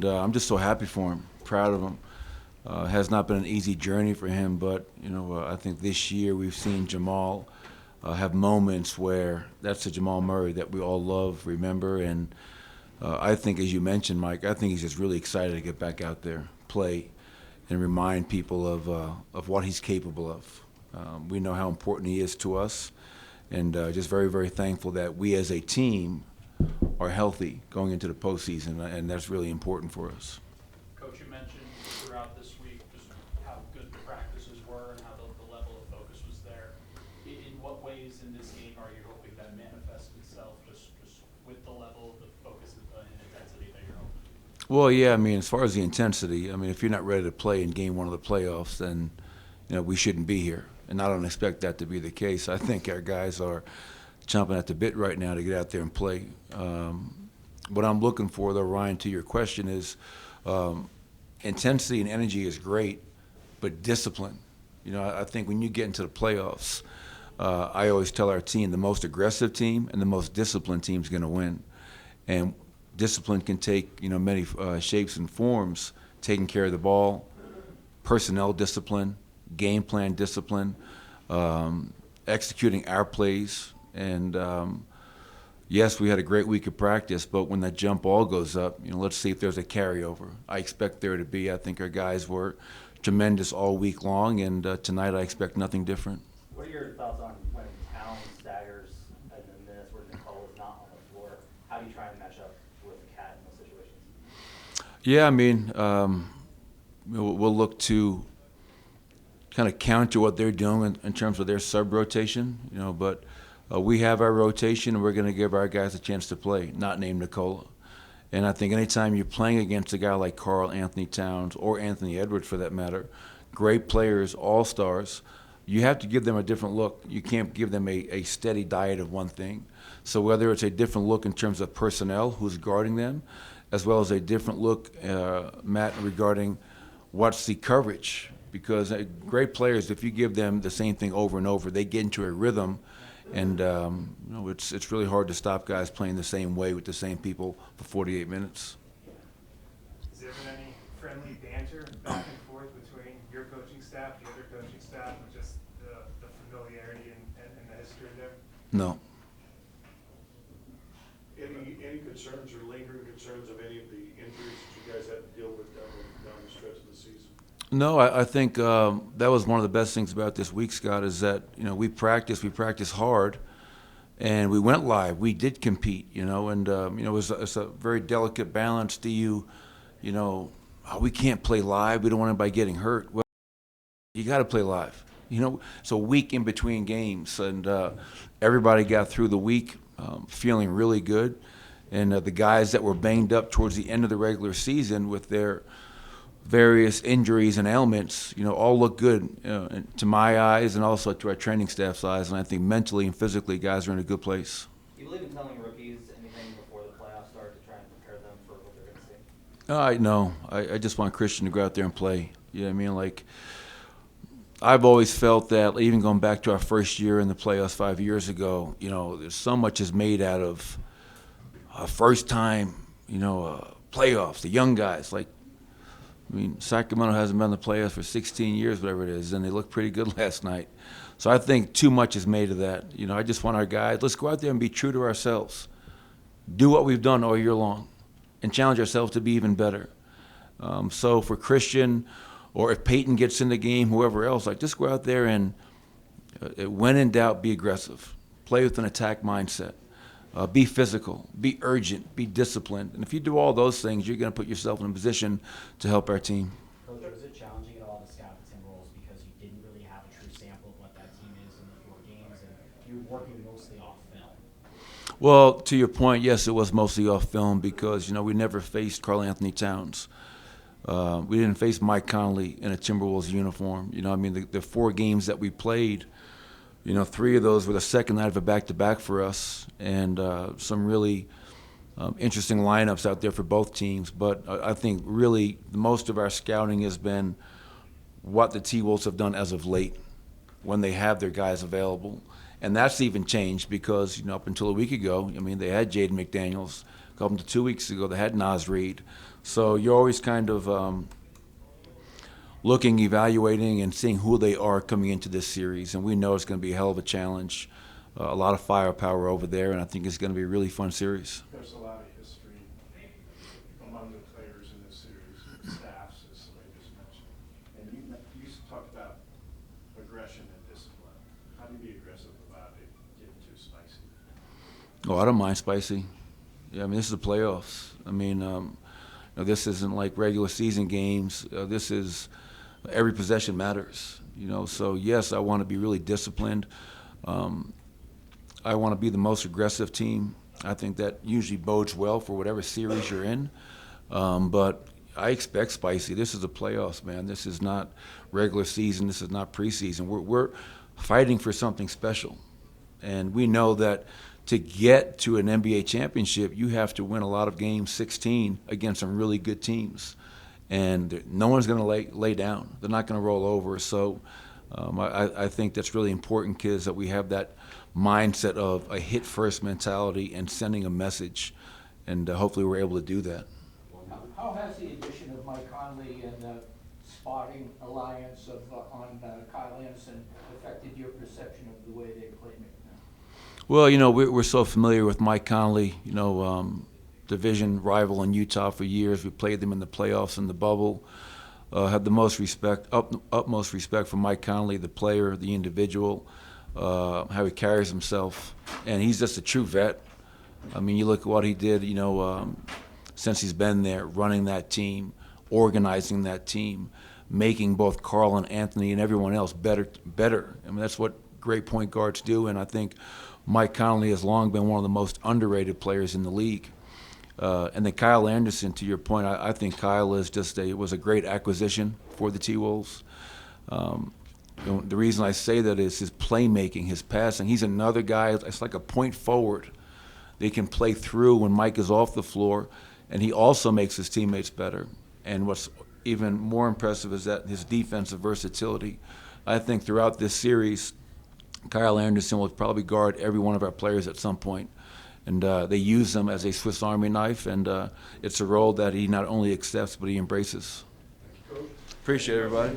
and I'm just so happy for him, proud of him. Has not been an easy journey for him, but I think this year we've seen Jamal have moments where that's the Jamal Murray that we all love, remember, and I think, as you mentioned, Mike, I think he's just really excited to get back out there, play, and remind people of what he's capable of. We know how important he is to us, and just very, very thankful that we as a team are healthy going into the postseason, and that's really important for us. Coach, you mentioned throughout this week just how good the practices were and how the level of focus was there. In what ways in this game are you hoping that manifests itself just with the level of the focus and intensity that you're hoping? Well, yeah, I mean, as far as the intensity, I mean, if you're not ready to play in game one of the playoffs, then we shouldn't be here. And I don't expect that to be the case. I think our guys are chomping at the bit right now to get out there and play. What I'm looking for, though, Ryan, to your question is intensity and energy is great, but discipline. I think when you get into the playoffs, I always tell our team the most aggressive team and the most disciplined team is going to win. And discipline can take many shapes and forms: taking care of the ball, personnel discipline, game plan discipline, executing our plays. And yes, we had a great week of practice, but when that jump ball goes up, let's see if there's a carryover. I expect there to be. I think our guys were tremendous all week long, and tonight I expect nothing different. What are your thoughts on when Towns staggers and then this where Nicole is not on the floor? How do you try and match up with Cat in those situations? Yeah, I mean, we'll look to kind of counter what they're doing in terms of their sub-rotation, but we have our rotation, and we're going to give our guys a chance to play, not named Nicola. And I think anytime you're playing against a guy like Karl Anthony Towns or Anthony Edwards, for that matter, great players, all-stars, you have to give them a different look. You can't give them a steady diet of one thing. So whether it's a different look in terms of personnel, who's guarding them, as well as a different look, Matt, regarding what's the coverage. Because great players, if you give them the same thing over and over, they get into a rhythm, and it's really hard to stop guys playing the same way with the same people for 48 minutes. Has there been any friendly banter back and forth between your coaching staff, the other coaching staff, and just the familiarity and the history there? No. Any concerns or lingering concerns of any of the injuries that you guys had to deal with down the stretch of the season? No, I think that was one of the best things about this week, Scott, is that we practiced hard, and we went live. We did compete, and it's a very delicate balance. We can't play live. We don't want anybody getting hurt. Well, you got to play live. It's a week in between games, and everybody got through the week feeling really good. And the guys that were banged up towards the end of the regular season with their various injuries and ailments, all look good to my eyes and also to our training staff's eyes. And I think mentally and physically, guys are in a good place. Do you believe in telling rookies anything before the playoffs start to try and prepare them for what they're going to see? No, I just want Christian to go out there and play. You know what I mean? Like, I've always felt that, even going back to our first year in the playoffs 5 years ago, there's so much is made out of first time, playoffs, the young guys. Like, Sacramento hasn't been in the playoffs for 16 years, whatever it is, and they looked pretty good last night. So I think too much is made of that. I just want our guys, let's go out there and be true to ourselves. Do what we've done all year long and challenge ourselves to be even better. So for Christian, or if Peyton gets in the game, whoever else, just go out there and, when in doubt, be aggressive. Play with an attack mindset. Be physical, be urgent, be disciplined. And if you do all those things, you're going to put yourself in a position to help our team. Coach, was it challenging at all to scout the Timberwolves because you didn't really have a true sample of what that team is in the 4 games, and you were working mostly off film? Well, to your point, yes, it was mostly off film because, we never faced Karl Anthony Towns. We didn't face Mike Conley in a Timberwolves uniform. The 4 games that we played, 3 of those were the second night of a back-to-back for us, and some really interesting lineups out there for both teams. But I think really most of our scouting has been what the T-Wolves have done as of late when they have their guys available. And that's even changed because, up until a week ago, they had Jaden McDaniels, couple to 2 weeks ago, they had Nas Reed. So you're always kind of looking, evaluating, and seeing who they are coming into this series. And we know it's going to be a hell of a challenge, a lot of firepower over there, and I think it's going to be a really fun series. There's a lot of history among the players in this series, staffs, as I just mentioned. And you talked about aggression and discipline. How do you be aggressive without it getting too spicy? Oh, I don't mind spicy. Yeah, I mean, this is the playoffs. I mean, this isn't like regular season games. This is every possession matters. So yes, I want to be really disciplined. I want to be the most aggressive team. I think that usually bodes well for whatever series you're in. But I expect spicy. This is the playoffs, man. This is not regular season. This is not preseason. We're fighting for something special. And we know that to get to an NBA championship, you have to win a lot of games, 16, against some really good teams. And no one's going to lay down. They're not going to roll over. So I think that's really important, kids, that we have that mindset of a hit-first mentality and sending a message. And hopefully we're able to do that. How has the addition of Mike Conley and the spotting alliance on Kyle Anderson affected your perception of the way they play now? Well, we're so familiar with Mike Conley, division rival in Utah for years. We played them in the playoffs in the bubble. Have the most respect, utmost respect for Mike Conley, the player, the individual, how he carries himself. And he's just a true vet. I mean, you look at what he did, since he's been there, running that team, organizing that team, making both Carl and Anthony and everyone else better. I mean, that's what great point guards do, and I think Mike Conley has long been one of the most underrated players in the league. And then Kyle Anderson, to your point, I think Kyle is was a great acquisition for the T-Wolves. The reason I say that is his playmaking, his passing. He's another guy, it's like a point forward. They can play through when Mike is off the floor, and he also makes his teammates better. And what's even more impressive is that his defensive versatility. I think throughout this series, Kyle Anderson will probably guard every one of our players at some point. And they use them as a Swiss Army knife, and it's a role that he not only accepts, but he embraces. Appreciate it, everybody.